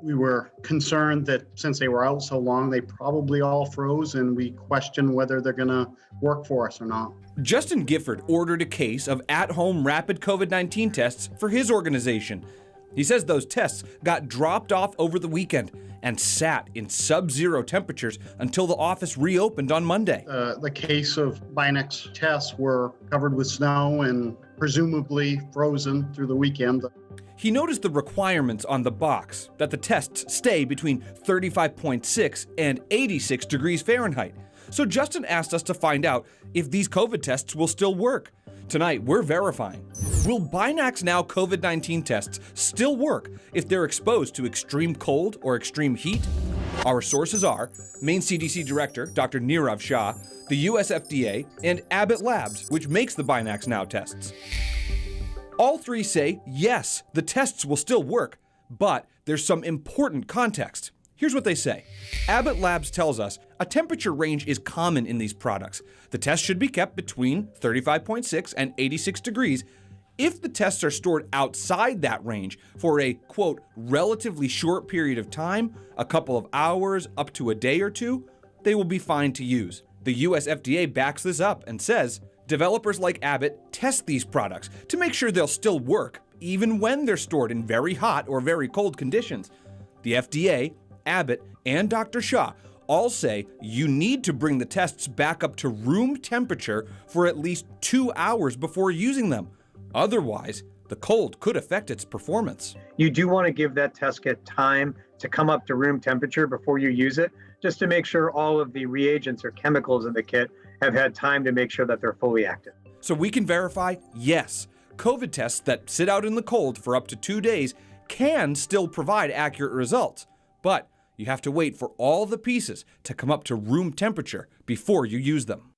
We were concerned that since they were out so long, they probably all froze, and we question whether they're going to work for us or not. Justin Gifford ordered a case of at-home rapid COVID-19 tests for his organization. He says those tests got dropped off over the weekend and sat in sub-zero temperatures until the office reopened on Monday. The case of Binax tests were covered with snow and presumably frozen through the weekend. He noticed the requirements on the box, that the tests stay between 35.6 and 86 degrees Fahrenheit. So Justin asked us to find out if these COVID tests will still work. Tonight, we're verifying. Will Binax Now COVID-19 tests still work if they're exposed to extreme cold or extreme heat? Our sources are Maine CDC Director Dr. Nirav Shah, the US FDA, and Abbott Labs, which makes the Binax Now tests. All three say, yes, the tests will still work, but there's some important context. Here's what they say. Abbott Labs tells us a temperature range is common in these products. The test should be kept between 35.6 and 86 degrees. If the tests are stored outside that range for a, quote, relatively short period of time, a couple of hours up to a day or two, they will be fine to use. The US FDA backs this up and says, developers like Abbott test these products to make sure they'll still work, even when they're stored in very hot or very cold conditions. The FDA, Abbott, and Dr. Shah all say you need to bring the tests back up to room temperature for at least 2 hours before using them. Otherwise, the cold could affect its performance. You do want to give that test kit time to come up to room temperature before you use it, just to make sure all of the reagents or chemicals in the kit have had time to make sure that they're fully active. So we can verify, yes, COVID tests that sit out in the cold for up to 2 days can still provide accurate results, but you have to wait for all the pieces to come up to room temperature before you use them.